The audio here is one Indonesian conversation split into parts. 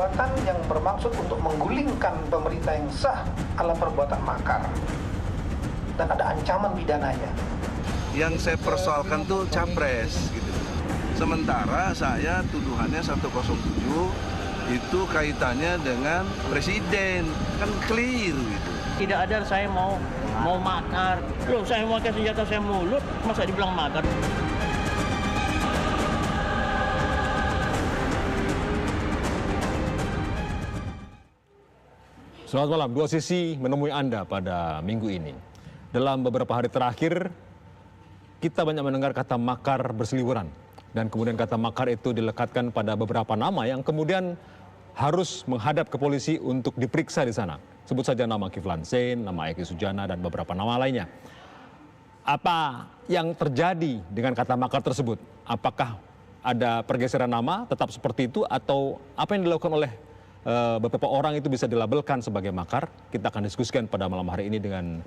perbuatan yang bermaksud untuk menggulingkan pemerintah yang sah adalah perbuatan makar dan ada ancaman pidananya. Yang saya persoalkan tuh capres gitu. Sementara saya tuduhannya 107 itu kaitannya dengan presiden, kan clear gitu. Tidak ada saya mau makar. Loh, saya mau pakai senjata saya mulut, masa dibilang makar? Selamat malam, dua sisi menemui Anda pada minggu ini. Dalam beberapa hari terakhir, kita banyak mendengar kata makar berseliweran. Dan kemudian kata makar itu dilekatkan pada beberapa nama yang kemudian harus menghadap ke polisi untuk diperiksa di sana. Sebut saja nama Kiflan Zain, nama Egy Sujana, dan beberapa nama lainnya. Apa yang terjadi dengan kata makar tersebut? Apakah ada pergeseran nama tetap seperti itu atau apa yang dilakukan oleh beberapa orang itu bisa dilabelkan sebagai makar? Kita akan diskusikan pada malam hari ini dengan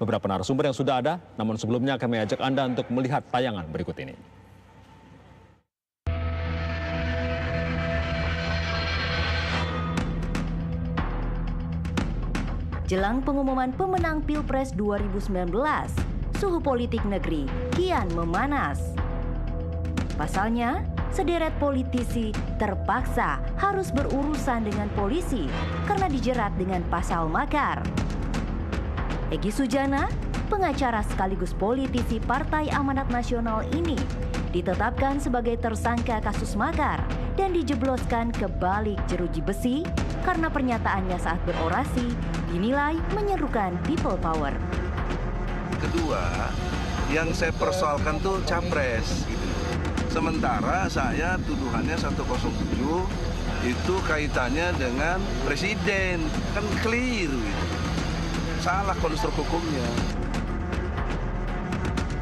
beberapa narasumber yang sudah ada. Namun sebelumnya kami ajak Anda untuk melihat tayangan berikut ini. Jelang pengumuman pemenang Pilpres 2019, suhu politik negeri kian memanas. Pasalnya, sederet politisi terpaksa harus berurusan dengan polisi karena dijerat dengan pasal makar. Egy Sujana, pengacara sekaligus politisi Partai Amanat Nasional ini, ditetapkan sebagai tersangka kasus makar dan dijebloskan ke balik jeruji besi karena pernyataannya saat berorasi dinilai menyerukan people power. Kedua, yang saya persoalkan tuh capres gitu. Sementara saya tuduhannya 107 itu kaitannya dengan presiden, kan clear gitu. Salah konstruk hukumnya.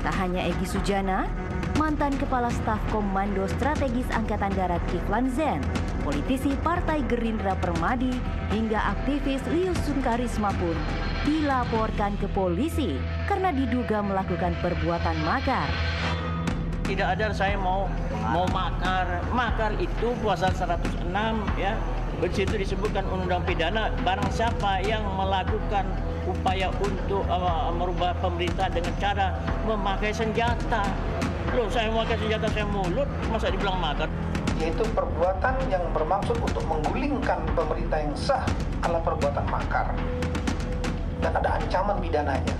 Tak hanya Egy Sujana, mantan Kepala Staf Komando Strategis Angkatan Darat Kiflan Zain, politisi Partai Gerindra Permadi, hingga aktivis Lius Sunkarisma pun dilaporkan ke polisi karena diduga melakukan perbuatan makar. Tidak ada saya mau makar. Makar itu pasal 106 ya. Di situ disebutkan undang pidana barang siapa yang melakukan upaya untuk merubah pemerintah dengan cara memakai senjata. Loh, saya memakai senjata saya mulut, masa dibilang makar? Yaitu perbuatan yang bermaksud untuk menggulingkan pemerintah yang sah adalah perbuatan makar dan ada ancaman pidananya.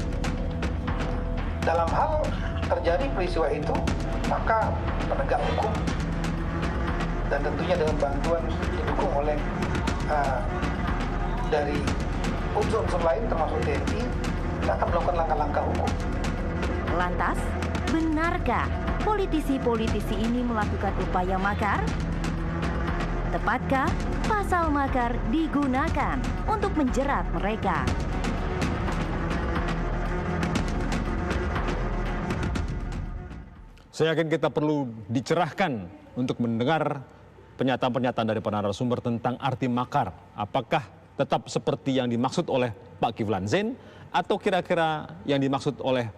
Dalam hal terjadi peristiwa itu, maka penegak hukum dan tentunya dengan bantuan didukung oleh dari unsur-unsur lain termasuk TNI akan melakukan langkah-langkah hukum. Lantas, benarkah politisi-politisi ini melakukan upaya makar? Tepatkah pasal makar digunakan untuk menjerat mereka? Saya yakin kita perlu dicerahkan untuk mendengar pernyataan-pernyataan dari para narasumber tentang arti makar. Apakah tetap seperti yang dimaksud oleh Pak Kiflan Zain atau kira-kira yang dimaksud oleh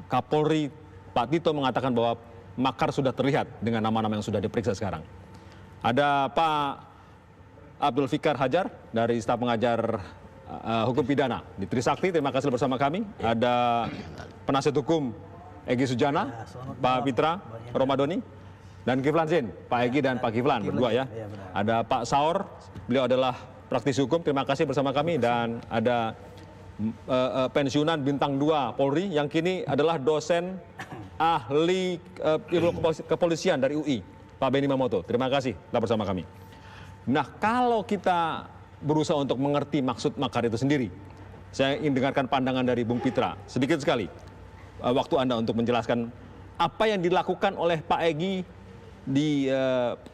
Kapolri Pak Tito mengatakan bahwa makar sudah terlihat dengan nama-nama yang sudah diperiksa sekarang. Ada Pak Abdul Fikar Hajar dari staf pengajar hukum pidana di Trisakti. Terima kasih bersama kami. Ada penasihat hukum Egy Sujana, Pak Pitra Romadoni, dan Kiflan Zain, Pak Egy dan Pak Kiflan berdua ya. Ada Pak Saur, beliau adalah praktisi hukum. Terima kasih bersama kami. Dan ada pensiunan bintang 2 Polri yang kini adalah dosen ahli ilmu kepolisian dari UI, Pak Benny Mamoto. Terima kasih telah bersama kami. Nah, kalau kita berusaha untuk mengerti maksud makar itu sendiri, saya ingin dengarkan pandangan dari Bung Pitra. Sedikit sekali waktu Anda untuk menjelaskan apa yang dilakukan oleh Pak Egy di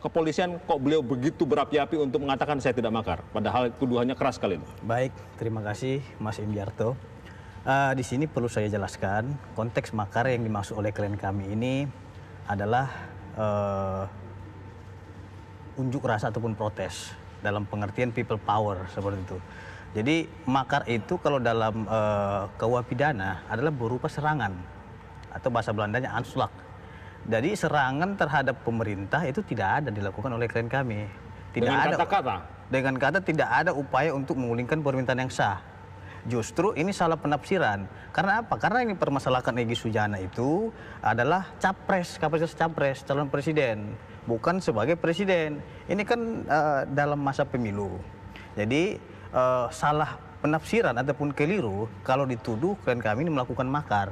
kepolisian, kok beliau begitu berapi-api untuk mengatakan saya tidak makar, padahal tuduhannya keras sekali itu. Baik, terima kasih Mas Imjarto. Di sini perlu saya jelaskan konteks makar yang dimaksud oleh klien kami ini adalah unjuk rasa ataupun protes dalam pengertian people power seperti itu. Jadi makar itu kalau dalam KUH pidana adalah berupa serangan atau bahasa Belandanya anslag. Jadi serangan terhadap pemerintah itu tidak ada dilakukan oleh klien kami. Tidak dengan ada kata-kata. dengan kata tidak ada upaya untuk menggulingkan pemerintahan yang sah. Justru ini salah penafsiran. Karena apa? Karena yang dipermasalahkan Egy Sujana itu adalah capres, kapasitas capres, calon presiden, bukan sebagai presiden. Ini kan dalam masa pemilu. Jadi salah penafsiran ataupun keliru kalau dituduh klien kami ini melakukan makar.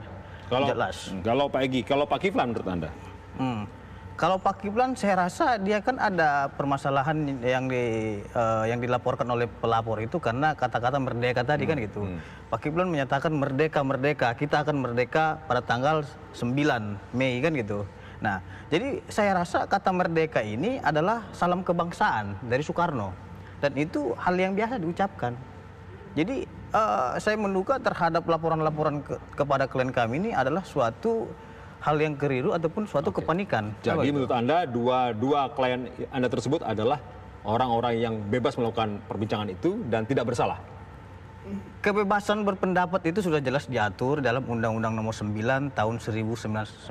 Jelas. Kalau Pak Egy, kalau Pak Kiflan menurut Anda? Kalau Pak Kiflan saya rasa dia kan ada permasalahan yang dilaporkan oleh pelapor itu karena kata-kata merdeka tadi kan gitu. Pak Kiflan menyatakan merdeka, kita akan merdeka pada tanggal 9 Mei kan gitu. Nah, jadi saya rasa kata merdeka ini adalah salam kebangsaan dari Soekarno. Dan itu hal yang biasa diucapkan. Jadi saya menduga terhadap laporan-laporan kepada klien kami ini adalah suatu hal yang keliru ataupun suatu kepanikan. Jadi menurut Anda dua klien Anda tersebut adalah orang-orang yang bebas melakukan perbincangan itu dan tidak bersalah? Kebebasan berpendapat itu sudah jelas diatur dalam Undang-Undang Nomor 9 Tahun 1998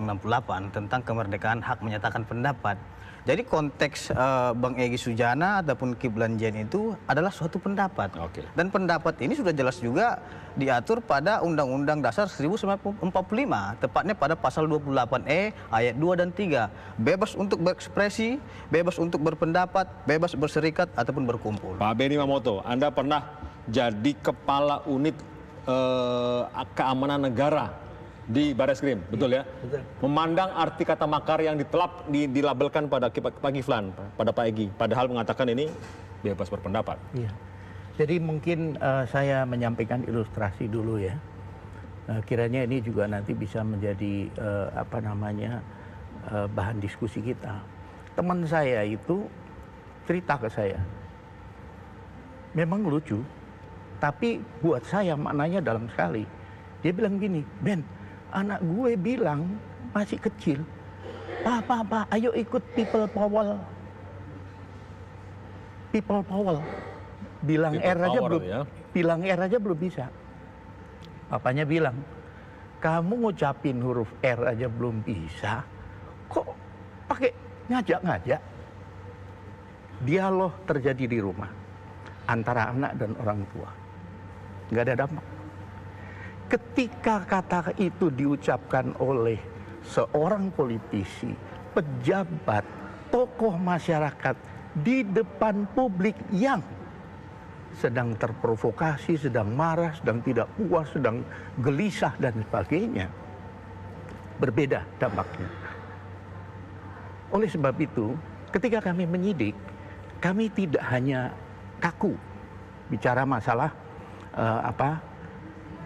tentang kemerdekaan hak menyatakan pendapat. Jadi konteks Bang Egy Sujana ataupun Kiflan Zen itu adalah suatu pendapat. Dan pendapat ini sudah jelas juga diatur pada Undang-Undang Dasar 1945, tepatnya pada pasal 28E ayat 2 dan 3. Bebas untuk berekspresi, bebas untuk berpendapat, bebas berserikat ataupun berkumpul. Pak Benny Mamoto, Anda pernah jadi kepala unit keamanan negara di Barreskrim, betul ya? Betul. Memandang arti kata makar yang dilabelkan pada Pak Kiflan, pada Pak Egy, padahal mengatakan ini bebas berpendapat. Iya. Jadi mungkin saya menyampaikan ilustrasi dulu ya. Kiranya ini juga nanti bisa menjadi bahan diskusi kita. Teman saya itu cerita ke saya, memang lucu, tapi buat saya maknanya dalam sekali. Dia bilang gini, Ben, anak gue bilang masih kecil, Pak, ayo ikut people power. People power. Bilang people R aja power, belum, ya? bilang R aja belum bisa. Papanya bilang, kamu ngucapin huruf R aja belum bisa, kok pakai ngajak-ngajak? Dialog terjadi di rumah antara anak dan orang tua, nggak ada dampak. Ketika kata itu diucapkan oleh seorang politisi, pejabat, tokoh masyarakat di depan publik yang sedang terprovokasi, sedang marah, sedang tidak puas, sedang gelisah dan sebagainya, berbeda dampaknya. Oleh sebab itu, ketika kami menyidik, kami tidak hanya kaku bicara masalah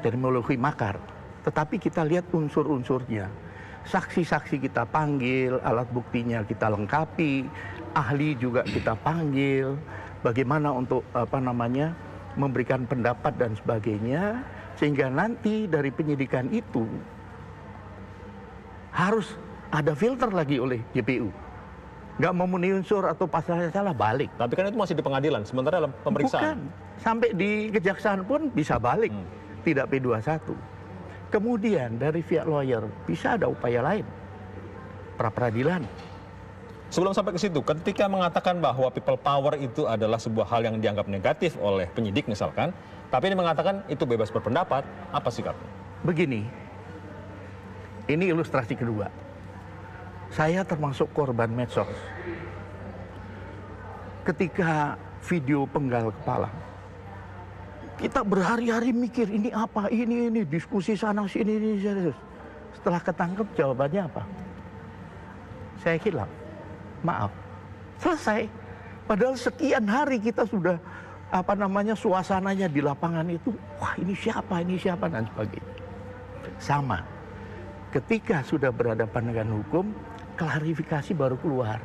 terminologi makar, tetapi kita lihat unsur-unsurnya. Saksi-saksi kita panggil, alat buktinya kita lengkapi, ahli juga kita panggil, bagaimana untuk memberikan pendapat dan sebagainya, sehingga nanti dari penyidikan itu harus ada filter lagi oleh JPU. Nggak memenuhi unsur atau pasalnya salah, balik. Tapi kan itu masih di pengadilan, sementara dalam pemeriksaan. Bukan, sampai di kejaksaan pun bisa balik. Tidak P21. Kemudian dari pihak lawyer bisa ada upaya lain, pra peradilan. Sebelum sampai ke situ, ketika mengatakan bahwa people power itu adalah sebuah hal yang dianggap negatif oleh penyidik misalkan, tapi ini mengatakan itu bebas berpendapat, apa sikapnya? Begini, ini ilustrasi kedua. Saya termasuk korban medsos. Ketika video penggal kepala, kita berhari-hari mikir ini apa, ini diskusi sana sini. Setelah ketangkep jawabannya apa? Saya hilaf, maaf, selesai. Padahal sekian hari kita sudah suasananya di lapangan itu, wah ini siapa dan sebagainya. Sama, ketika sudah berhadapan dengan hukum, klarifikasi baru keluar.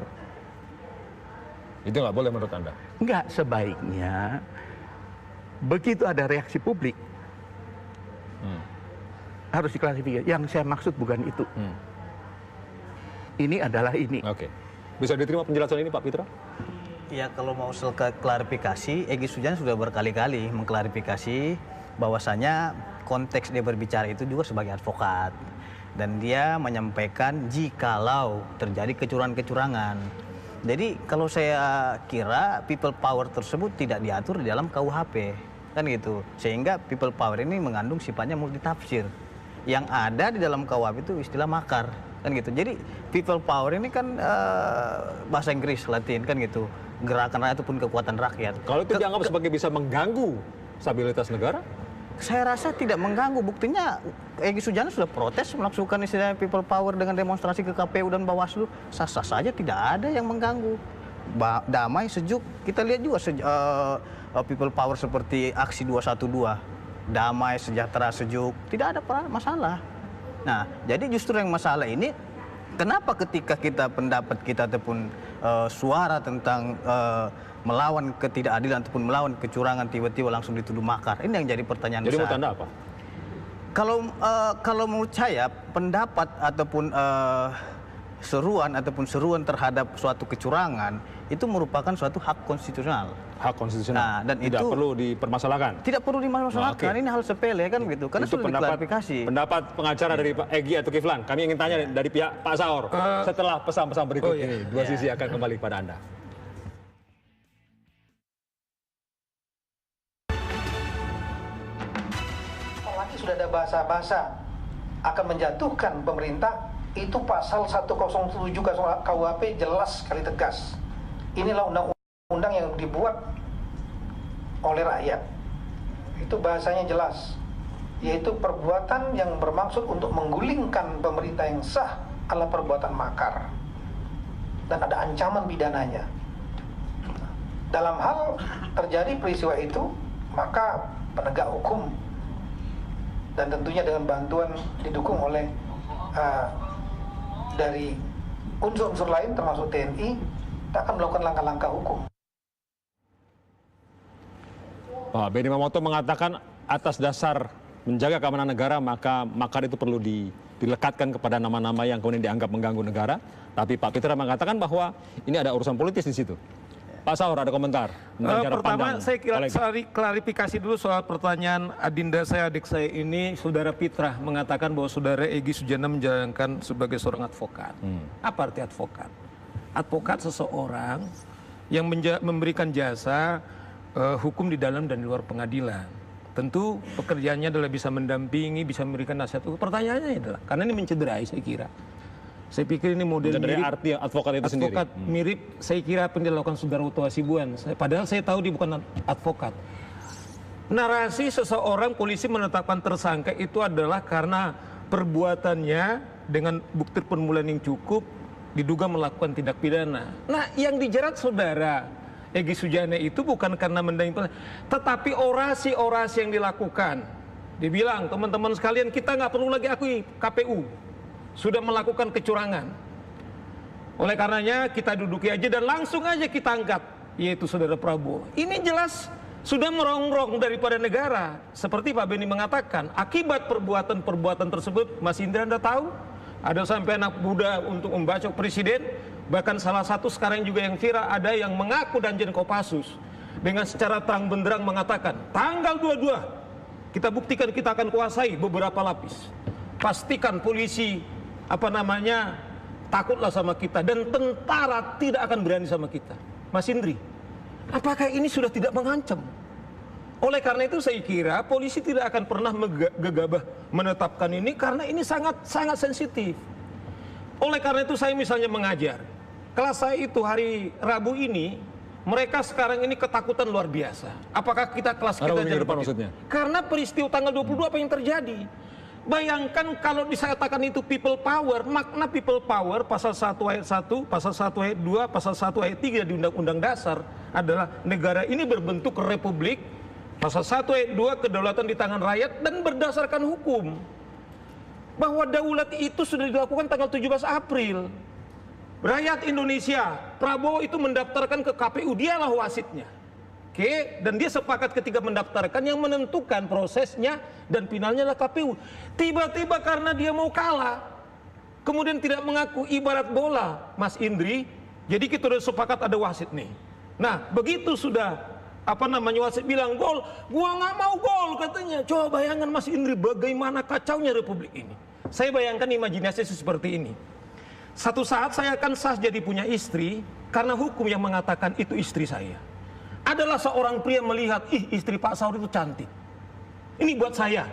Itu nggak boleh menurut Anda? Nggak, sebaiknya begitu ada reaksi publik, harus diklarifikasi. Yang saya maksud bukan itu. Ini adalah ini. Oke. Bisa diterima penjelasan ini Pak Pitra? Ya, kalau mau klarifikasi, Egy Sujana sudah berkali-kali mengklarifikasi bahwasanya konteks dia berbicara itu juga sebagai advokat. Dan dia menyampaikan jikalau terjadi kecurangan-kecurangan. Jadi kalau saya kira people power tersebut tidak diatur di dalam KUHP, kan gitu. Sehingga people power ini mengandung sifatnya multitafsir. Yang ada di dalam KUHP itu istilah makar, kan gitu. Jadi people power ini kan bahasa Inggris, Latin, kan gitu. Gerakan rakyat ataupun kekuatan rakyat. Kalau itu dianggap sebagai bisa mengganggu stabilitas negara? Saya rasa tidak mengganggu. Buktinya Egy Sujana sudah protes melakukan istilah people power dengan demonstrasi ke KPU dan Bawaslu. Sah-sah saja, tidak ada yang mengganggu. Damai, sejuk. Kita lihat juga people power seperti aksi 212. Damai, sejahtera, sejuk. Tidak ada masalah. Nah, jadi justru yang masalah ini, kenapa ketika kita pendapat kita ataupun suara tentang melawan ketidakadilan ataupun melawan kecurangan tiba-tiba langsung dituduh makar. Ini yang jadi pertanyaan besar. Jadi menurut Anda apa? Kalau menurut saya pendapat ataupun seruan terhadap suatu kecurangan itu merupakan suatu hak konstitusional. Hak konstitusional. Nah, dan tidak itu perlu dipermasalahkan. Tidak perlu dimasalahkan. Ini hal sepele kan gitu. Karena Itu sudah diklarifikasi. pendapat pengacara dari Pak Egy atau Kiflan. Kami ingin tanya dari pihak Pak Saur setelah pesan-pesan berikut ini. Dua sisi akan kembali kepada Anda. Apalagi sudah ada bahasa-bahasa akan menjatuhkan pemerintah, itu pasal 107 KUHP jelas sekali tegas. Inilah undang-undang yang dibuat oleh rakyat. Itu bahasanya jelas, yaitu perbuatan yang bermaksud untuk menggulingkan pemerintah yang sah adalah perbuatan makar dan ada ancaman pidananya. Dalam hal terjadi peristiwa itu, maka penegak hukum dan tentunya dengan bantuan didukung oleh dari unsur-unsur lain termasuk TNI, kita akan melakukan langkah-langkah hukum. Pak Benny Mamoto mengatakan atas dasar menjaga keamanan negara maka makar itu perlu dilekatkan kepada nama-nama yang kemudian dianggap mengganggu negara. Tapi Pak Pitra mengatakan bahwa ini ada urusan politis di situ. Pak Saur ada komentar? Pertama saya kira klarifikasi dulu soal pertanyaan adinda saya, adik saya ini, Saudara Pitra mengatakan bahwa Saudara Egy Sujana menjalankan sebagai seorang advokat. Apa arti advokat? Advokat seseorang yang memberikan jasa hukum di dalam dan di luar pengadilan. Tentu pekerjaannya adalah bisa mendampingi, bisa memberikan nasihat. Pertanyaannya adalah, karena ini mencederai saya kira. Saya pikir ini model mirip arti advokat itu sendiri. Advokat mirip, saya kira apa yang dilakukan Saudara Uto Hasibuan. Padahal saya tahu dia bukan advokat. Narasi seseorang polisi menetapkan tersangka itu adalah karena perbuatannya dengan bukti permulaan yang cukup diduga melakukan tindak pidana. Nah, yang dijerat Saudara Egy Sujana itu bukan karena mendampingi, tetapi orasi-orasi yang dilakukan. Dia bilang, teman-teman sekalian, kita nggak perlu lagi akui KPU sudah melakukan kecurangan. Oleh karenanya kita duduki aja dan langsung aja kita angkat, yaitu Saudara Prabowo. Ini jelas sudah merongrong daripada negara. Seperti Pak Benny mengatakan, akibat perbuatan-perbuatan tersebut, Mas Indra Anda tahu, ada sampai anak muda untuk membacok presiden. Bahkan salah satu sekarang juga yang viral, ada yang mengaku Danjen Kopassus dengan secara terang benderang mengatakan, tanggal 22 kita buktikan kita akan kuasai beberapa lapis. Pastikan polisi takutlah sama kita dan tentara tidak akan berani sama kita. Mas Indri, apakah ini sudah tidak mengancam? Oleh karena itu saya kira polisi tidak akan pernah gegabah menetapkan ini karena ini sangat sensitif. Oleh karena itu saya misalnya mengajar. Kelas saya itu hari Rabu ini, mereka sekarang ini ketakutan luar biasa. Apakah kita kelas kita jadi maksudnya? Karena peristiwa tanggal 22 apa yang terjadi? Bayangkan kalau disatakan itu people power, makna people power pasal 1 ayat 1, pasal 1 ayat 2, pasal 1 ayat 3 di Undang-Undang Dasar adalah negara ini berbentuk republik, pasal 1 ayat 2 kedaulatan di tangan rakyat dan berdasarkan hukum. Bahwa daulat itu sudah dilakukan tanggal 17 April. Rakyat Indonesia, Prabowo itu mendaftarkan ke KPU, dialah wasitnya. Oke, dan dia sepakat ketika mendaftarkan yang menentukan prosesnya dan finalnya adalah KPU. Tiba-tiba karena dia mau kalah, kemudian tidak mengaku, ibarat bola, Mas Indri. Jadi kita sudah sepakat ada wasit nih. Nah, begitu sudah wasit bilang gol, gua nggak mau gol katanya. Coba bayangkan Mas Indri bagaimana kacaunya republik ini. Saya bayangkan imajinasi seperti ini. Satu saat saya akan sah jadi punya istri karena hukum yang mengatakan itu istri saya. Adalah seorang pria melihat, ih istri Pak Saud itu cantik. Ini buat saya,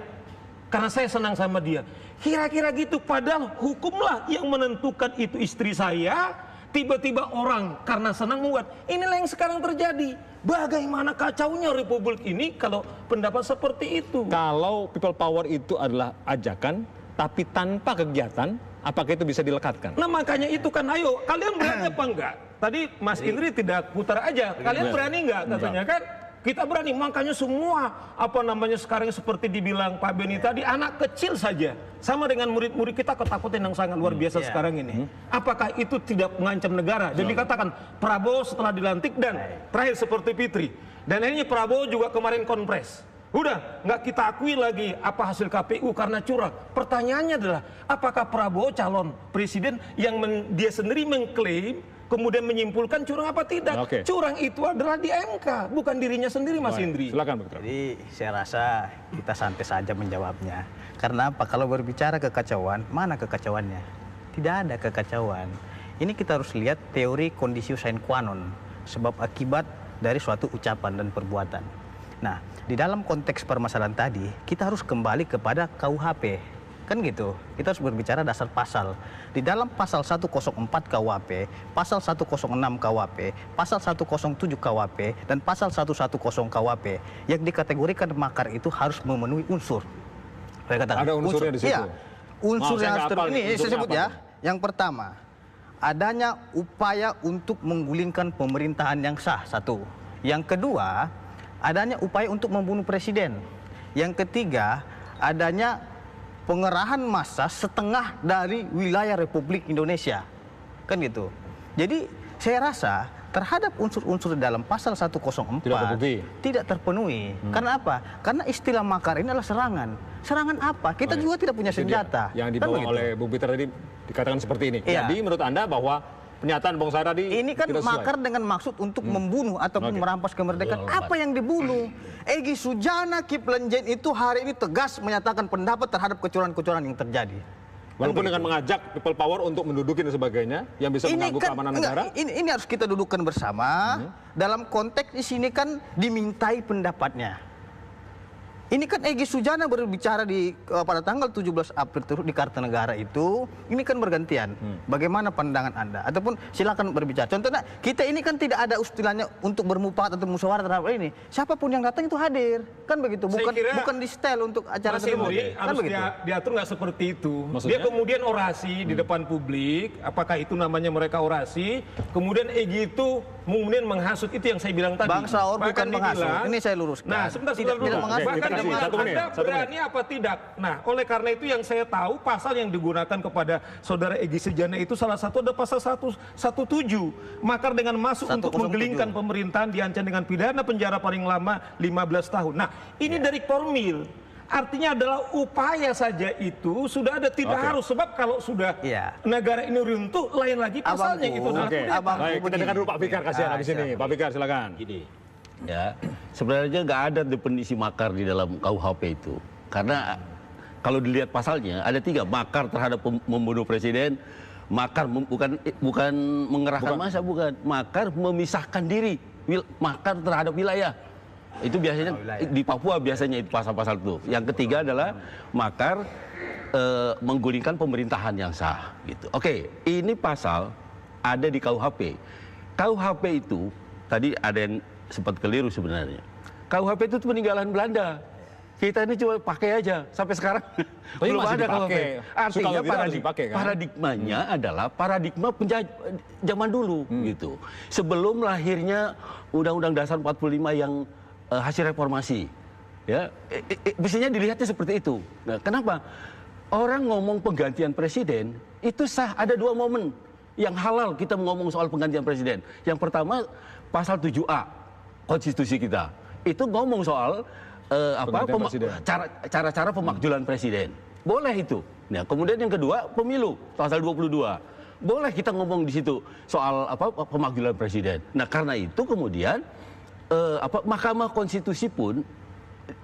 karena saya senang sama dia. Kira-kira gitu, padahal hukumlah yang menentukan itu istri saya. Tiba-tiba orang karena senang membuat. Inilah yang sekarang terjadi. Bagaimana kacaunya Republik ini kalau pendapat seperti itu. Kalau people power itu adalah ajakan, tapi tanpa kegiatan, apakah itu bisa dilekatkan? Nah makanya itu kan, ayo kalian berani apa enggak? Tadi Mas Indri tidak putar aja, kalian berani enggak katanya kan? Kita berani, makanya semua sekarang seperti dibilang Pak Beni tadi, anak kecil saja sama dengan murid-murid kita ketakutan yang sangat luar biasa sekarang ini. Apakah itu tidak mengancam negara? Dan dikatakan Prabowo setelah dilantik dan terakhir seperti Fitri. Dan ini Prabowo juga kemarin konpres. Udah, nggak kita akui lagi apa hasil KPU karena curang. Pertanyaannya adalah, apakah Prabowo calon presiden yang dia sendiri mengklaim, kemudian menyimpulkan curang apa tidak? Curang itu adalah di MK, bukan dirinya sendiri, Mas Indri. Silakan, Betul. Jadi saya rasa kita santai saja menjawabnya. Karena apa? Kalau berbicara kekacauan, mana kekacauannya? Tidak ada kekacauan. Ini kita harus lihat teori conditio sine qua non, sebab akibat dari suatu ucapan dan perbuatan. Nah, di dalam konteks permasalahan tadi, kita harus kembali kepada KUHP. Kan gitu, kita harus berbicara dasar pasal. Di dalam pasal 104 KUHP, pasal 106 KUHP, pasal 107 KUHP, dan pasal 110 KUHP, yang dikategorikan makar itu harus memenuhi unsur. Saya katakan, ada unsurnya di situ? Iya, unsur yang harus terpenuhi. Ini saya sebut ya. Yang pertama, adanya upaya untuk menggulingkan pemerintahan yang sah, satu. Yang kedua, adanya upaya untuk membunuh presiden. Yang ketiga, adanya pengerahan massa setengah dari wilayah Republik Indonesia. Kan gitu. Jadi saya rasa terhadap unsur-unsur dalam pasal 104 tidak terpenuhi. Karena apa? Karena istilah makar ini adalah serangan. Serangan apa? Kita juga tidak punya senjata. Yang dibawa oleh Bung Peter tadi dikatakan seperti ini. Iya. Jadi menurut Anda bahwa pernyataan Bung Sai tadi ini kan makar dengan maksud untuk membunuh ataupun merampas kemerdekaan. Apa yang dibunuh? Egy Sujana Kiflan Zain itu hari ini tegas menyatakan pendapat terhadap kecurangan-kecurangan yang terjadi. Walaupun dengan mengajak people power untuk menduduki dan sebagainya yang bisa mengganggu keamanan negara. Ini harus kita dudukkan bersama. Dalam konteks di sini kan dimintai pendapatnya. Ini kan Egy Sujana berbicara pada tanggal 17 April di Kartanegara itu, ini kan bergantian. Bagaimana pandangan Anda? Ataupun silakan berbicara. Contohnya, kita ini kan tidak ada istilahnya untuk bermufakat atau musyawarah terhadap ini. Siapapun yang datang itu hadir. Kan begitu, bukan di setel untuk acara tersebut. Kan harus diatur nggak seperti itu. Maksudnya? Dia kemudian orasi di depan publik, apakah itu namanya mereka orasi, kemudian Egy itu kemudian menghasut, itu yang saya bilang tadi. Bang Saur bukan menghasut, ini saya luruskan. Nah, sebentar dulu. Bahkan Anda berani apa tidak? Nah, oleh karena itu yang saya tahu pasal yang digunakan kepada saudara Egy Sujana itu salah satu ada pasal 117. Makar dengan masuk untuk menggelingkan pemerintahan diancam dengan pidana penjara paling lama 15 tahun. Nah, ini dari formil. Artinya adalah upaya saja itu sudah ada, tidak harus. Sebab kalau sudah negara ini runtuh, lain lagi pasalnya itu. Baik, kita dengar dulu Pak Fikar, kasihan habis ini. Pak Fikar, silakan. Gini, ya, sebenarnya nggak ada definisi makar di dalam KUHP itu. Karena kalau dilihat pasalnya, ada 3. Makar terhadap membunuh presiden, makar bukan mengerahkan massa, bukan. Makar memisahkan diri, makar terhadap wilayah. Itu biasanya di Papua biasanya itu pasal-pasal itu. Yang ketiga adalah makar menggulingkan pemerintahan yang sah. Gitu. Oke, ini pasal ada di KUHP. KUHP itu tadi ada yang sempat keliru sebenarnya. KUHP itu peninggalan Belanda. Kita ini cuma pakai aja sampai sekarang belum ada KUHP. Artinya paradigmanya adalah paradigma zaman dulu gitu. Sebelum lahirnya Undang-Undang Dasar 45 yang hasil reformasi, ya, biasanya dilihatnya seperti itu. Nah, kenapa? Orang ngomong penggantian presiden itu sah, ada 2 momen yang halal kita ngomong soal penggantian presiden. Yang pertama pasal 7A konstitusi kita itu ngomong soal cara-cara pemakzulan presiden. Boleh itu. Nah, kemudian yang kedua pemilu pasal 22. Boleh kita ngomong di situ soal pemakzulan presiden. Nah, karena itu kemudian Mahkamah Konstitusi pun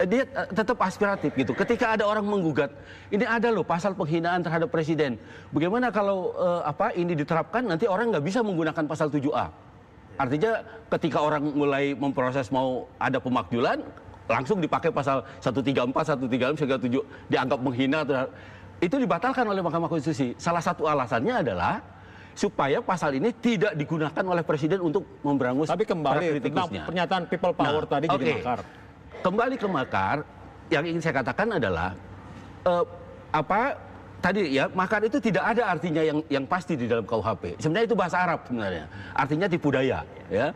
dia tetap aspiratif gitu. Ketika ada orang menggugat, ini ada loh pasal penghinaan terhadap presiden. Bagaimana kalau ini diterapkan nanti orang nggak bisa menggunakan pasal 7A. Artinya ketika orang mulai memproses mau ada pemakjulan, langsung dipakai pasal 134, 136, 137 dianggap menghina. Itu dibatalkan oleh Mahkamah Konstitusi. Salah satu alasannya adalah supaya pasal ini tidak digunakan oleh presiden untuk memberangus. Tapi kembali tentang pernyataan people power tadi jadi makar. Kembali ke makar, yang ingin saya katakan adalah tadi ya, makar itu tidak ada artinya yang pasti di dalam KUHP. Sebenarnya itu bahasa Arab sebenarnya. Artinya tipu daya, ya.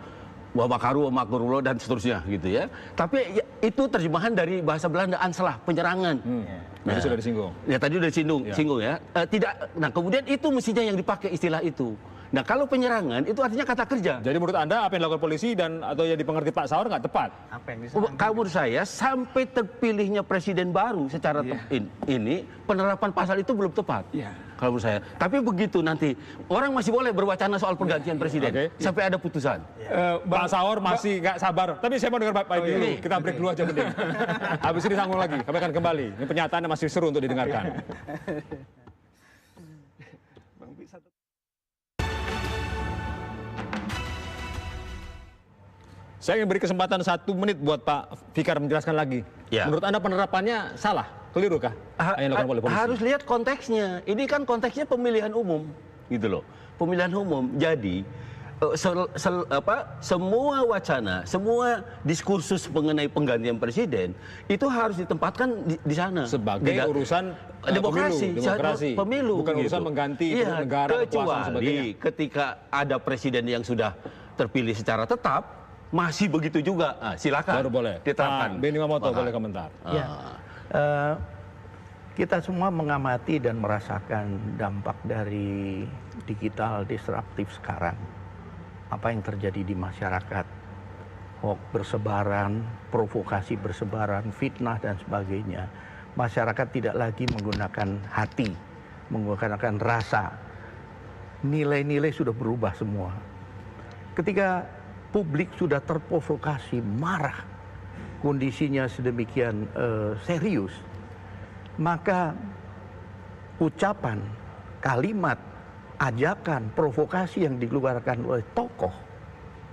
Wa makaru wa makrullah dan seterusnya gitu ya. Tapi ya, itu terjemahan dari bahasa Belanda anslah, penyerangan. Tadi sudah disinggung. Ya tadi sudah singgung ya. Nah kemudian itu mestinya yang dipakai istilah itu. Nah kalau penyerangan itu artinya kata kerja. Jadi menurut Anda apa yang dilakukan polisi atau yang dipengerti Pak Saur nggak tepat? Apa yang disampaikan? Kalau menurut saya sampai terpilihnya presiden baru secara ini penerapan pasal itu belum tepat. Kalau menurut saya. Tapi begitu nanti orang masih boleh berwacana soal pergantian presiden sampai ada putusan. Pak Saur masih nggak sabar. Tapi saya mau dengar Pak Edi dulu. Kita break dulu aja mending. Habis ini sambung lagi. Kami akan kembali. Ini pernyataannya masih seru untuk didengarkan. Saya ingin beri kesempatan 1 menit buat Pak Fikar menjelaskan lagi. Menurut Anda penerapannya salah, keliru kah? Harus lihat konteksnya. Ini kan konteksnya pemilihan umum, gitu loh. Pemilihan umum. Jadi semua wacana, semua diskursus mengenai penggantian presiden itu harus ditempatkan di sana sebagai urusan demokrasi, pemilu, bukan urusan mengganti negara, kekuasaan sebagainya. Ketika ada presiden yang sudah terpilih secara tetap, masih begitu juga, silakan. Baru boleh. Diterapkan. Benny Mamoto boleh komentar. Kita semua mengamati dan merasakan dampak dari digital disruptif sekarang. Apa yang terjadi di masyarakat, hoax bersebaran, provokasi bersebaran, fitnah dan sebagainya. Masyarakat tidak lagi menggunakan hati, menggunakan rasa. Nilai-nilai sudah berubah semua. Ketika publik sudah terprovokasi, marah, kondisinya sedemikian serius, maka ucapan, kalimat, ajakan, provokasi yang dikeluarkan oleh tokoh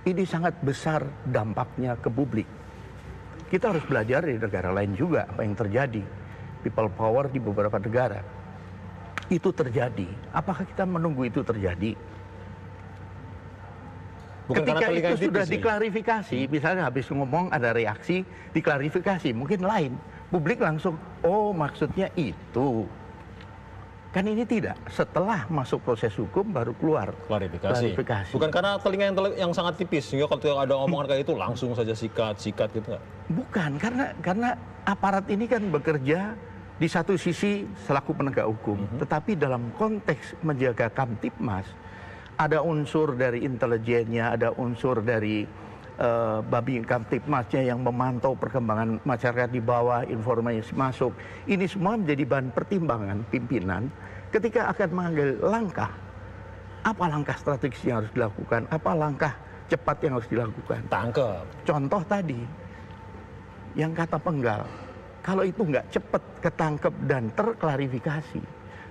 ini sangat besar dampaknya ke publik. Kita harus belajar dari negara lain juga apa yang terjadi. People power di beberapa negara itu terjadi. Apakah kita menunggu itu terjadi? Ketika itu sudah diklarifikasi, misalnya habis ngomong ada reaksi, diklarifikasi, mungkin lain. Publik langsung, oh maksudnya itu. Kan ini tidak. Setelah masuk proses hukum baru keluar klarifikasi. Bukan karena telinga yang sangat tipis, sehingga kalau ada omongan kayak itu langsung saja sikat gitu nggak? Bukan, karena aparat ini kan bekerja di satu sisi selaku penegak hukum, tetapi dalam konteks menjaga Kamtibmas, ada unsur dari intelijennya, ada unsur dari Babin Kamtibmasnya yang memantau perkembangan masyarakat di bawah, informasi masuk. Ini semua menjadi bahan pertimbangan pimpinan ketika akan mengambil langkah. Apa langkah strategis yang harus dilakukan? Apa langkah cepat yang harus dilakukan? Tangkep. Contoh tadi, yang kata penggal. Kalau itu nggak cepat ketangkep dan terklarifikasi,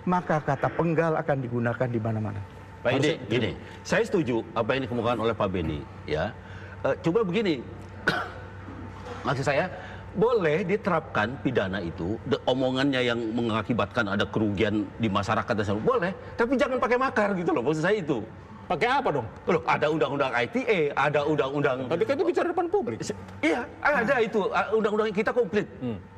maka kata penggal akan digunakan di mana-mana. Pak Edi, gini, saya setuju apa yang dikemukakan oleh Pak Benny, ya. Coba begini, maksud saya boleh diterapkan pidana itu, omongannya yang mengakibatkan ada kerugian di masyarakat dan sebagainya, boleh, tapi jangan pakai makar gitu loh, maksud saya itu. Pakai apa dong? Loh, ada undang-undang ITE, ada undang-undang. Tapi kan itu bicara depan publik. Iya, ada itu undang-undang kita komplit.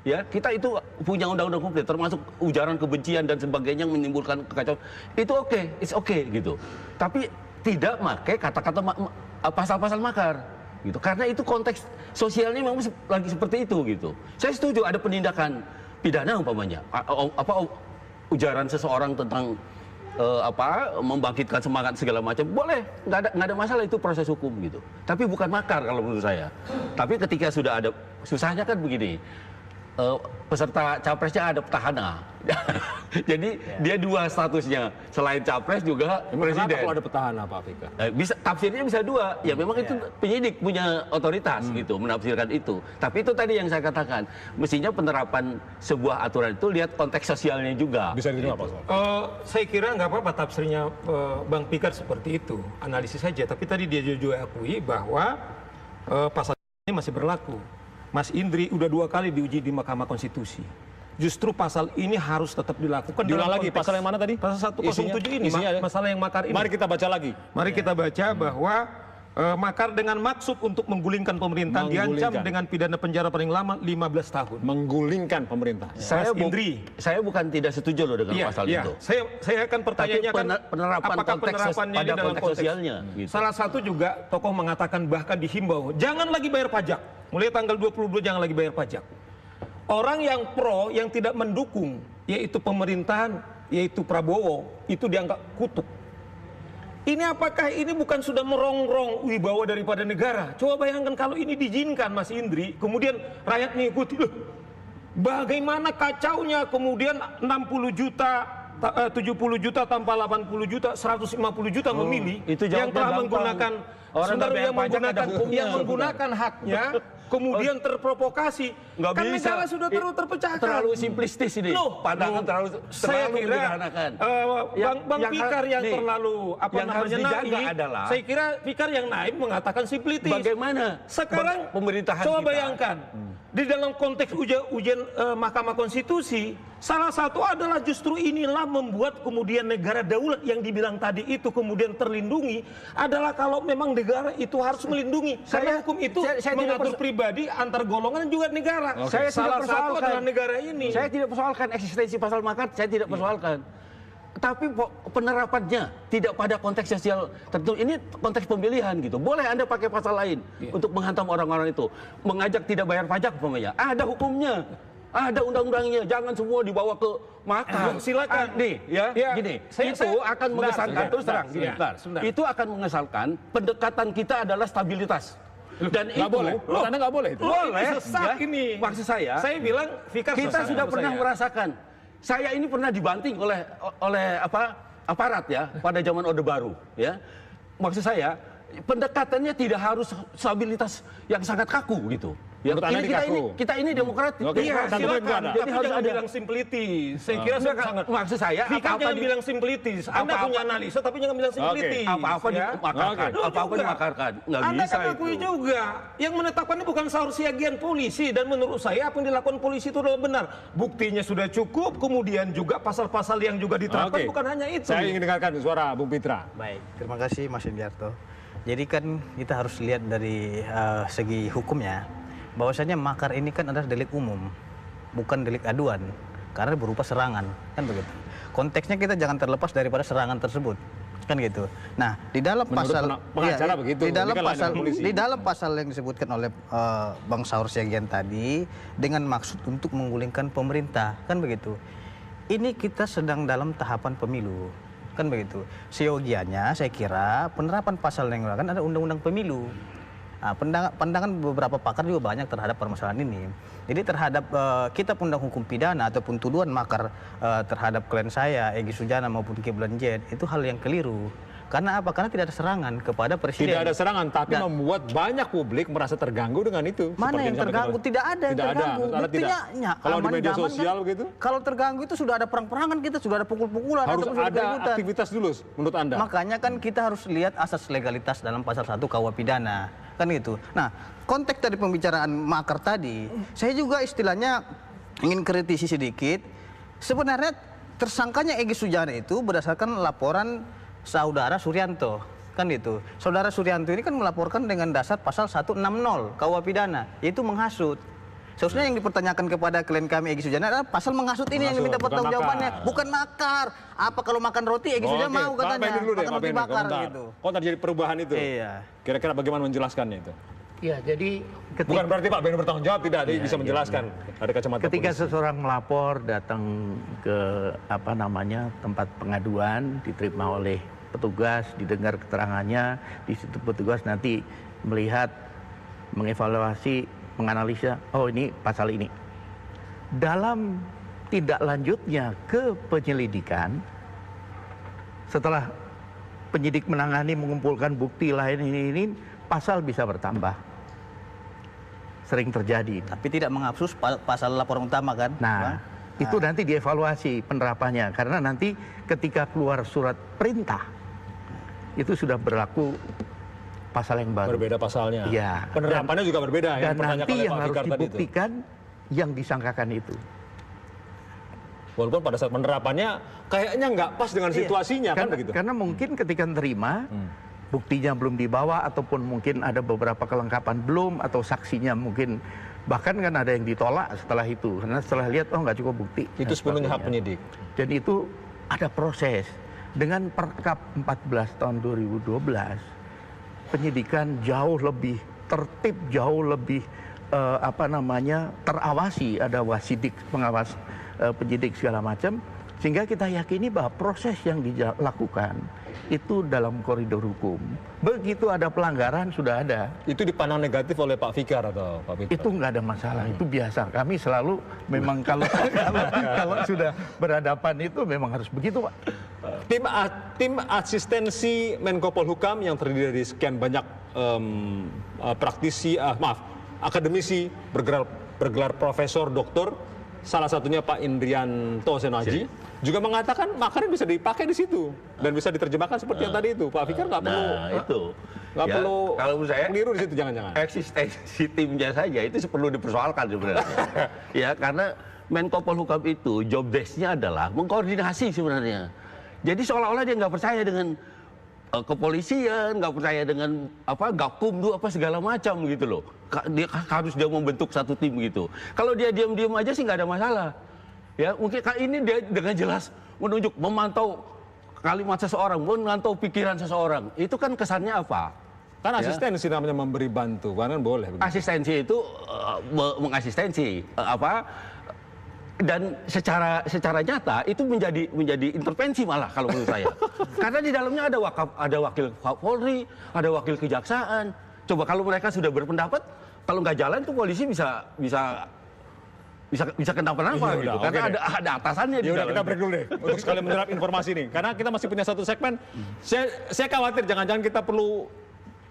Ya, kita itu punya undang-undang komplit, termasuk ujaran kebencian dan sebagainya yang menimbulkan kekacauan. Itu oke, it's okay gitu. Tapi tidak pakai kata-kata pasal-pasal makar. Gitu. Karena itu konteks sosialnya memang lagi seperti itu gitu. Saya setuju ada penindakan pidana umpamanya. Ujaran seseorang tentang membangkitkan semangat segala macam, boleh, nggak ada masalah, itu proses hukum gitu. Tapi bukan makar kalau menurut saya. Tapi ketika sudah ada, susahnya kan begini, peserta capresnya ada petahana. Jadi dia dua statusnya, selain capres juga presiden. Kenapa kalau ada petahana Pak Fikar? Bisa tafsirnya bisa dua. Ya memang itu penyidik punya otoritas gitu menafsirkan itu. Tapi itu tadi yang saya katakan, mestinya penerapan sebuah aturan itu lihat konteks sosialnya juga. Bisa diterima Pak Soal? Saya kira nggak apa-apa tafsirnya Bang Fikar seperti itu, analisis saja. Tapi tadi dia juga akui bahwa pasal ini masih berlaku. Mas Indri udah 2 kali diuji di Mahkamah Konstitusi. Justru pasal ini harus tetap dilakukan. Diulang lagi, pasal yang mana tadi? Pasal 107 ini, masalah yang makar ini. Mari kita baca lagi. Mari kita baca bahwa makar dengan maksud untuk menggulingkan pemerintahan diancam dengan pidana penjara paling lama 15 tahun. Menggulingkan pemerintah. Saya bukan tidak setuju loh dengan pasal itu. Saya akan pertanyaannya kan apakah penerapannya pada di dalam konteks sosialnya. Gitu. Salah satu juga tokoh mengatakan bahkan dihimbau jangan lagi bayar pajak. Mulai tanggal 22 jangan lagi bayar pajak. Orang yang pro, yang tidak mendukung, yaitu pemerintahan, yaitu Prabowo, itu dianggap kutuk. Ini apakah ini bukan sudah merongrong wibawa daripada negara? Coba bayangkan kalau ini diizinkan Mas Indri, kemudian rakyat mengikuti. Bagaimana kacaunya kemudian 60 juta, 70 juta tanpa 80 juta, 150 juta memilih itu yang telah gampang. menggunakan yang menggunakan haknya. Kemudian terprovokasi, nggak kan bisa. negara sudah terpecahkan. Terlalu simplistis ini. Pandangan terlalu saya kira menyederhanakan. Bang Fikar yang terlalu naif adalah, saya kira Fikar yang naif mengatakan simplitis. Bagaimana sekarang pemerintahan coba kita bayangkan di dalam konteks ujian Mahkamah Konstitusi, salah satu adalah justru inilah membuat kemudian negara daulat yang dibilang tadi itu kemudian terlindungi adalah kalau memang negara itu harus melindungi. Karena hukum itu mengatur pribadi antar golongan dan juga negara. Saya salah tidak satu adalah negara ini. Saya tidak persoalkan eksistensi pasal makar, saya tidak persoalkan. Tapi penerapannya tidak pada konteks sosial tertentu. Ini konteks pemilihan gitu. Boleh Anda pakai pasal lain untuk menghantam orang-orang itu. Mengajak tidak bayar pajak umpamanya. Ada hukumnya. Ada undang-undangnya. Jangan semua dibawa ke makar. Silakan. Nih, gini. Itu akan mengesankan terus terang. Itu akan mengesankan pendekatan kita adalah stabilitas. Dan itu boleh. Anda nggak boleh itu. Boleh. Sesat ini. Maksud saya bilang Fikar kita sudah pernah merasakan. Saya ini pernah dibanting oleh aparat ya pada zaman Orde Baru ya. Maksud saya pendekatannya tidak harus stabilitas yang sangat kaku gitu. Ya, kita ini demokratis. Iya, silakan. Jadi harus ada bilang simplitis. Saya kira sangat. Maksud saya Fikar jangan bilang simplitis. Anda punya analisa tapi jangan bilang simplitis. Apa-apa dimakarkan. Apa-apa dimakarkan. Nggak Anda bisa kan akui juga. Yang menetapkannya bukan seharusnya polisi. Dan menurut saya apa yang dilakukan polisi itu adalah benar. Buktinya sudah cukup. Kemudian juga pasal-pasal yang juga diterapkan bukan hanya itu. Saya ingin dengarkan suara Bung Pitra. Baik, terima kasih Mas Indiarto. Jadi kan kita harus lihat dari segi hukumnya. Bahwasanya makar ini kan adalah delik umum, bukan delik aduan, karena berupa serangan, kan begitu. Konteksnya kita jangan terlepas daripada serangan tersebut, kan gitu. Nah, di dalam di dalam pasal yang disebutkan oleh Bang Saur Siagian tadi dengan maksud untuk menggulingkan pemerintah, kan begitu. Ini kita sedang dalam tahapan pemilu, kan begitu. Seyogianya saya kira penerapan pasal yang kan ada undang-undang pemilu. Nah, pandangan beberapa pakar juga banyak terhadap permasalahan ini. Jadi terhadap kita undang hukum pidana ataupun tuduhan makar terhadap klien saya, Egy Sujana maupun Kiflan Zen itu hal yang keliru. Karena apa? Karena tidak ada serangan kepada presiden. Tidak ada serangan, tapi membuat banyak publik merasa terganggu dengan itu. Mana yang terganggu? Tidak ada yang terganggu. Buktinya, kalau di media sosial begitu? Kalau terganggu itu sudah ada perang-perangan kita, sudah ada pukul-pukulan. Harus ada aktivitas dulu menurut Anda? Makanya kan kita harus lihat asas legalitas dalam pasal 1 KUH pidana. Kan gitu. Nah, konteks dari pembicaraan makar tadi, saya juga istilahnya ingin kritisi sedikit. Sebenarnya tersangkanya Egy Sujana itu berdasarkan laporan saudara Suryanto, kan itu. Saudara Suryanto ini kan melaporkan dengan dasar pasal 160 KUH pidana, yaitu menghasut. Seharusnya yang dipertanyakan kepada klien kami Egy Sujana adalah pasal menghasut ini yang diminta pertanggungjawabannya, bukan makar. Apa kalau makan roti Egy Sujana mau katanya, makan roti bakar gitu. Kok terjadi perubahan itu? Iya. Kira-kira bagaimana menjelaskannya itu? Ya, jadi bukan berarti Pak Ben bertanggung jawab, tidak, dia bisa menjelaskan dari kacamata ketika polisi. seseorang melapor datang ke tempat pengaduan, diterima oleh petugas, didengar keterangannya, di situ petugas nanti melihat, mengevaluasi, menganalisa, oh ini pasal ini. dalam tindak lanjutnya ke penyelidikan, setelah penyidik menangani mengumpulkan bukti lain ini pasal bisa bertambah. Sering terjadi. Tapi tidak menghapus pasal laporan utama kan? Nah, itu nanti dievaluasi penerapannya, karena nanti ketika keluar surat perintah itu sudah berlaku pasal yang baru. Berbeda pasalnya. Iya. Penerapannya juga berbeda. Dan yang nanti oleh yang Pak harus Fikar tadi itu. dibuktikan yang disangkakan itu. Walaupun pada saat penerapannya kayaknya nggak pas dengan situasinya kan begitu. Karena mungkin ketika terima buktinya belum dibawa, ataupun mungkin ada beberapa kelengkapan belum, atau saksinya mungkin bahkan kan ada yang ditolak setelah itu, karena setelah lihat oh nggak cukup bukti. Itu sepenuhnya hak penyidik. Dan itu ada proses. Dengan Perkap 14 tahun 2012, penyidikan jauh lebih tertib, jauh lebih terawasi, ada wasidik pengawas penyidik segala macam, sehingga kita yakini bahwa proses yang dilakukan itu dalam koridor hukum. Begitu ada pelanggaran sudah ada. Itu dipandang negatif oleh Pak Fikar atau Pak Fitra? Itu nggak ada masalah, itu biasa. Kami selalu memang kalau sudah berhadapan itu memang harus begitu, Pak. Tim asistensi Menko Polhukam yang terdiri dari sekian banyak akademisi bergelar profesor, doktor, salah satunya Pak Indrianto Senoaji, juga mengatakan makar bisa dipakai di situ dan bisa diterjemahkan seperti yang tadi itu. Pak Fikar nggak perlu, nggak perlu kalau menurut saya keliru di situ, jangan-jangan. Eksistensi timnya saja itu perlu dipersoalkan sebenarnya. Ya, karena Menko Polhukam itu job desk-nya adalah mengkoordinasi sebenarnya. Jadi seolah-olah dia nggak percaya dengan kepolisian, nggak percaya dengan Gakumdu segala macam gitu loh. Dia harus membentuk satu tim gitu. Kalau dia diam-diam aja sih nggak ada masalah. Ya mungkin ini dia dengan jelas menunjuk, memantau kalimat seseorang, memantau pikiran seseorang. Itu kan kesannya apa? Kan asistensi namanya memberi bantu, kan boleh. Begitu. Asistensi itu mengasistensi dan secara nyata itu menjadi intervensi malah kalau menurut saya. Karena di dalamnya ada wakil Polri, ada wakil kejaksaan. Coba kalau mereka sudah berpendapat, kalau nggak jalan tuh polisi bisa kenapa-napa gitu. Karena ada atasannya di dalam. Kita break dulu deh untuk sekali menyerap informasi ini. Karena kita masih punya satu segmen. Saya khawatir jangan-jangan kita perlu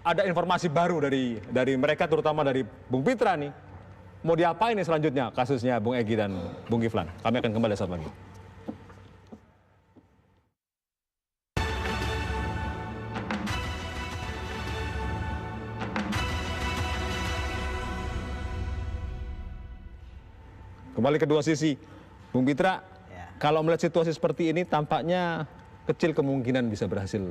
ada informasi baru dari mereka, terutama dari Bung Fitra nih. Mau diapain nih selanjutnya kasusnya Bung Egy dan Bung Kiflan? Kami akan kembali saat lagi. Kembali ke dua sisi. Bung Fitra, kalau melihat situasi seperti ini tampaknya kecil kemungkinan bisa berhasil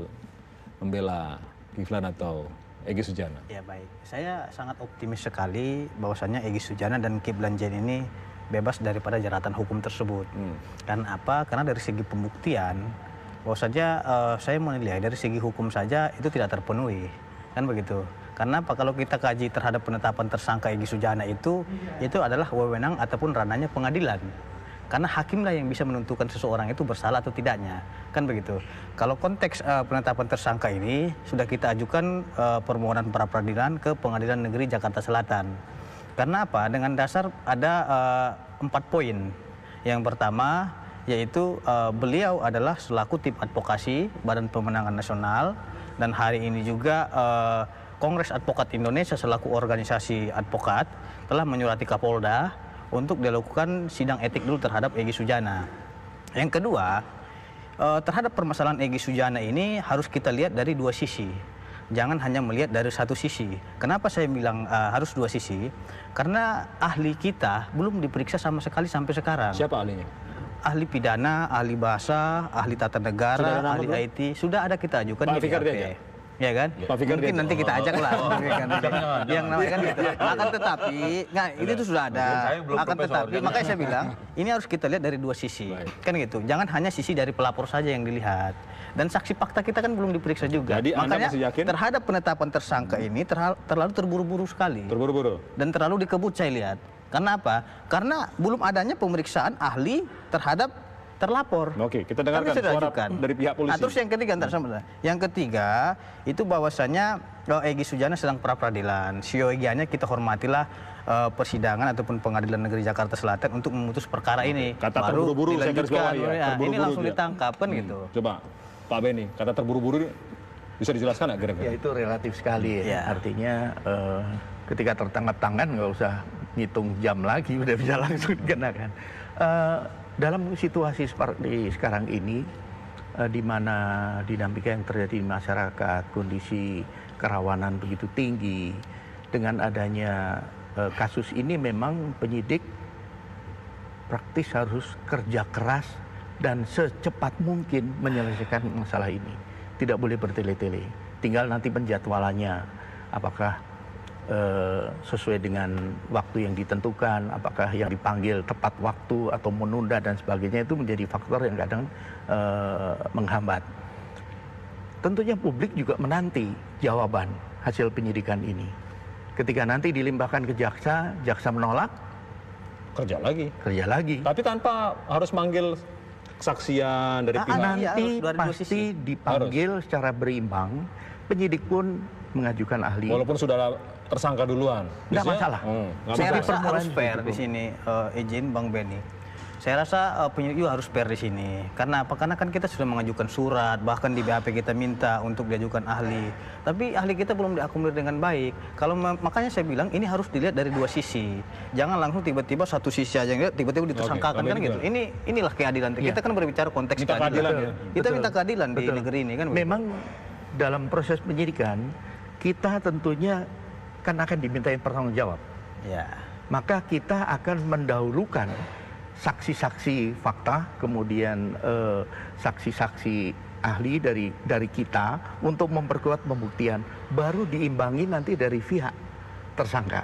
membela Kiflan atau Egy Sujana. Ya baik, saya sangat optimis sekali bahwasannya Egy Sujana dan Kiflan Zen ini bebas daripada jeratan hukum tersebut. Karena apa? Karena dari segi pembuktian, bahwasanya saya menilai dari segi hukum saja itu tidak terpenuhi, kan begitu. Karena apa? Kalau kita kaji terhadap penetapan tersangka Egy Sujana itu adalah wewenang ataupun ranahnya pengadilan. Karena hakimlah yang bisa menentukan seseorang itu bersalah atau tidaknya, kan begitu. Kalau konteks penetapan tersangka ini sudah kita ajukan permohonan pra peradilan ke Pengadilan Negeri Jakarta Selatan. Karena apa? Dengan dasar ada 4 poin. Yang pertama yaitu beliau adalah selaku tim advokasi Badan Pemenangan Nasional, dan hari ini juga Kongres Advokat Indonesia selaku organisasi advokat telah menyurati Kapolda untuk dilakukan sidang etik dulu terhadap Egy Sujana. Yang kedua, terhadap permasalahan Egy Sujana ini harus kita lihat dari dua sisi. Jangan hanya melihat dari satu sisi. Kenapa saya bilang harus dua sisi? Karena ahli kita belum diperiksa sama sekali sampai sekarang. Siapa ahlinya? Ahli pidana, ahli bahasa, ahli tata negara, ahli IT. Sudah ada kita ajukan di DPP. Ya kan? Mungkin nanti kita ajak lah. Yang namanya kan gitu. Akan tetapi, itu tuh sudah ada. Akan tetapi, makanya saya bilang, ini harus kita lihat dari dua sisi. Kan gitu. Jangan hanya sisi dari pelapor saja yang dilihat. Dan saksi fakta kita kan belum diperiksa juga. Jadi makanya Anda masih yakin? Terhadap penetapan tersangka ini terlalu terburu-buru sekali. Terburu-buru? Dan terlalu dikebut saya lihat. Karena apa? Karena belum adanya pemeriksaan ahli terhadap terlapor. Oke, kita dengarkan Kami sudah suara ajukan. dari pihak polisi. Nah, terus yang ketiga, yang ketiga itu bahwasannya Egy Sujana sedang pra peradilan. Siogianya kita hormatilah persidangan ataupun pengadilan negeri Jakarta Selatan untuk memutus perkara ini. Kata Baru terburu-buru saya garis bawahi ya, dilanjutkan. Ini terburu-buru langsung dia. ditangkap kan gitu. Coba Pak Beni, kata terburu-buru ini bisa dijelaskan nggak kira-kira? Ya itu relatif sekali ya. Ya. Artinya ketika tertangkap tangan nggak usah ngitung jam lagi, udah bisa langsung dikenakan. Dalam situasi seperti sekarang ini, di mana dinamika yang terjadi di masyarakat, kondisi kerawanan begitu tinggi, dengan adanya kasus ini memang penyidik praktis harus kerja keras dan secepat mungkin menyelesaikan masalah ini. Tidak boleh bertele-tele. Tinggal nanti penjadwalannya, apakah sesuai dengan waktu yang ditentukan, apakah yang dipanggil tepat waktu atau menunda dan sebagainya, itu menjadi faktor yang kadang menghambat. Tentunya publik juga menanti jawaban hasil penyidikan ini. Ketika nanti dilimpahkan ke jaksa, jaksa menolak, Kerja lagi. kerja lagi. Tapi tanpa harus manggil kesaksian dari pihak. Nanti harus dari dua pasti dipanggil secara berimbang, penyidik pun mengajukan ahli. Walaupun sudah tersangka duluan. Nggak Biasanya- masalah. nggak Saya masalah. rasa harus permulaan fair begitu. di sini, izin Bang Benny. Saya rasa penyidik juga harus fair di sini. Karena apa? Karena kan kita sudah mengajukan surat, bahkan di BAP kita minta untuk diajukan ahli. Tapi ahli kita belum diakomodir dengan baik. Kalau makanya saya bilang ini harus dilihat dari dua sisi. Jangan langsung tiba-tiba satu sisi aja yang lihat, tiba-tiba ditersangkakan Oke, kan gitu. gimana? Inilah keadilan. Kita kan berbicara konteks Minta keadilan ya. Kita minta keadilan di Betul. negeri ini kan. begitu. Memang dalam proses penyidikan, kita tentunya kan akan dimintain pertanggung jawab. Ya. Maka kita akan mendahulukan saksi-saksi fakta, kemudian saksi-saksi ahli dari kita untuk memperkuat pembuktian, baru diimbangi nanti dari pihak tersangka.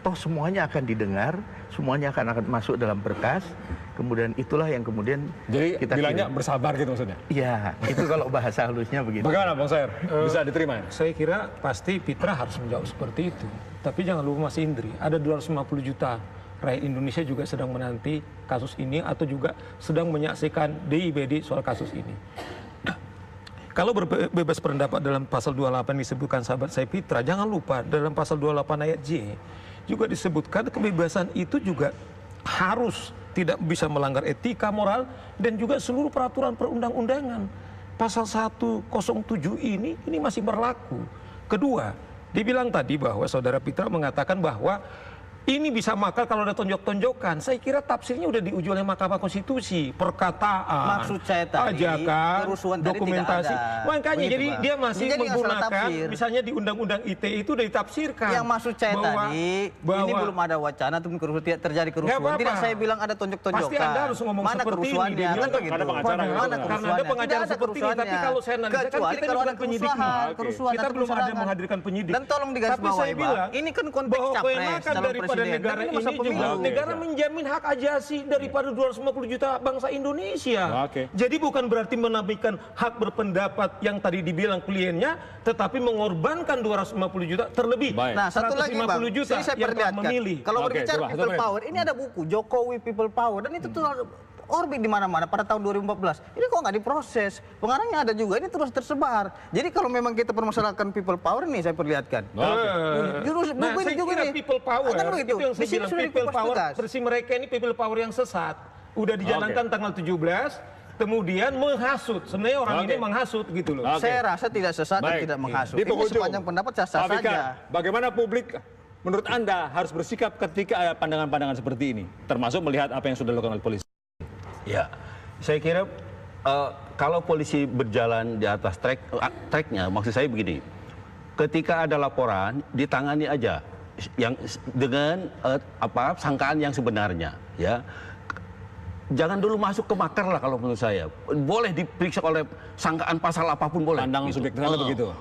Toh semuanya akan didengar, semuanya akan masuk dalam berkas, kemudian itulah yang kemudian Jadi kita bilangnya kirim. bersabar gitu maksudnya. Iya, itu kalau bahasa halusnya begitu. Bagaimana Bang Sair? Bisa diterima ya? Saya kira pasti Pitra harus menjawab seperti itu. Tapi jangan lupa Mas Indri, ada 250 juta rakyat Indonesia juga sedang menanti kasus ini atau juga sedang menyaksikan DIBD soal kasus ini. Kalau berbebas pendapat dalam pasal 28 disebutkan sahabat saya Pitra, jangan lupa dalam pasal 28 ayat J juga disebutkan kebebasan itu juga harus tidak bisa melanggar etika, moral, dan juga seluruh peraturan perundang-undangan. Pasal 107 ini masih berlaku. Kedua, dibilang tadi bahwa saudara Pitra mengatakan bahwa ini bisa makar kalau ada tonjok-tonjokan. Saya kira tafsirnya udah diuji oleh Mahkamah Konstitusi. Perkataan, Maksud saya tadi, ajakan, kerusuhan tadi dokumentasi. tidak ada. Makanya Begitu, jadi Bang. dia masih Jadi nggak salah menggunakan, tafsir. misalnya di Undang-Undang ITE itu udah ditafsirkan. Yang maksud saya tadi, ini belum ada wacana ataupun kerusuhan, tidak terjadi kerusuhan. Nggak apa-apa. Tidak saya bilang ada tonjok-tonjokan. Pasti Anda harus ngomong mana seperti ini. kerusuhannya? Dia bilang Kan kan begitu. ada pengacara gitu. Mana Karena kerusuhannya? ada pengacara Tidak ada seperti ini. Tapi kerusuhannya. kalau saya analisakan, Kecuali kita ini kalau bukan ada penyidik. kerusuhan, Oke. kerusuhan Kita atau belum ada serangan. menghadirkan penyidik. Dan tolong Tapi digarisbawahi, saya Bang. bilang Ini kan konteks bahwa capres kewenangan dalam daripada presiden. negara Kan ini masa juga pemilu. negara menjamin hak ajasi daripada 250 juta bangsa Indonesia. Oke. Jadi bukan berarti menafikan hak berpendapat yang tadi dibilang kliennya, tetapi mengorbankan 250 juta terlebih. Baik. Nah, satu lagi Bang, 150 juta ini saya yang telah perlihatkan. memilih. Kalau Oke, berbicara coba, people coba. power, ini ada buku Jokowi People Power dan itu tuh orbit di mana-mana pada tahun 2014. Ini kok nggak diproses? Pengarangnya ada juga, ini terus tersebar. Jadi kalau memang kita permasalahkan people power nih saya perlihatkan. Jurus Nah, buku ini saya juga kira nih. people power, Kan begitu. itu yang Di saya sini bilang sudah people dikupas power, tegas. versi mereka ini people power yang sesat. Udah dijalankan tanggal 17, kemudian menghasut. Sebenarnya orang ini menghasut gitu loh. Oke. Saya rasa tidak sesat dan Baik. tidak menghasut. Di Ini penghujung, sepanjang pendapat sah-sah Pak Fikar, saja. bagaimana publik menurut Anda harus bersikap ketika ada pandangan-pandangan seperti ini? Termasuk melihat apa yang sudah dilakukan oleh polisi. Ya, saya kira kalau polisi berjalan di atas tracknya, maksud saya begini, ketika ada laporan ditangani aja yang dengan sangkaan yang sebenarnya, ya. Jangan dulu masuk ke makar lah kalau menurut saya. Boleh diperiksa oleh sangkaan pasal apapun boleh. Pandangan subjektif Anda begitu.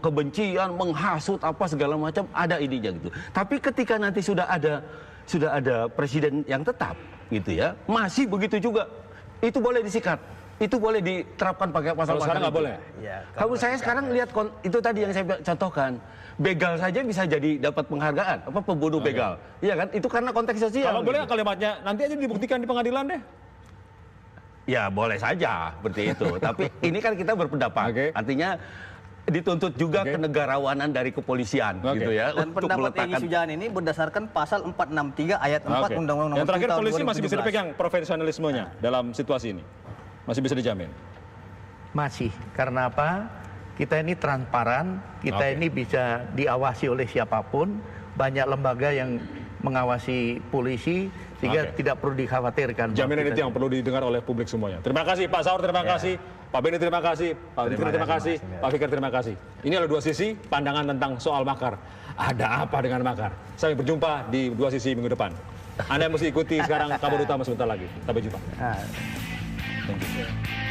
Kebencian, menghasut apa segala macam ada ininya gitu. Tapi ketika nanti sudah ada presiden yang tetap gitu ya, masih begitu juga. Itu boleh disikat. Itu boleh diterapkan pakai pasal Kalau sekarang nggak boleh. Ya, Kalau saya sekarang lihat itu tadi yang saya contohkan, begal saja bisa jadi dapat penghargaan, pembunuh begal, iya kan? Itu karena konteks sosial. Kalau boleh gitu. kalimatnya nanti aja dibuktikan di pengadilan deh. Ya boleh saja seperti itu. Tapi ini kan kita berpendapat. Oke. Artinya dituntut juga kenegarawanan dari kepolisian Oke. gitu ya. Dan untuk pendapat meletakkan Egy Sujana ini berdasarkan pasal 463 ayat 4 Oke. Undang-Undang Nomor Yang terakhir 7 tahun polisi masih bisa 2017. dipegang profesionalismenya dalam situasi ini. Masih bisa dijamin. Masih, karena apa? Kita ini transparan, kita Oke. ini bisa diawasi oleh siapapun, banyak lembaga yang mengawasi polisi, sehingga Oke. tidak perlu dikhawatirkan. Jaminan bahwa itu yang perlu didengar oleh publik semuanya. Terima kasih Pak Saur, terima kasih. Pak Benny, terima kasih. Pak Fikri, terima kasih. Pak Fikar, terima kasih. Ini adalah dua sisi pandangan tentang soal makar. Ada apa dengan makar? Sampai berjumpa di dua sisi minggu depan. Anda mesti ikuti sekarang kabar utama sebentar lagi. Sampai jumpa. Nah, Thank you.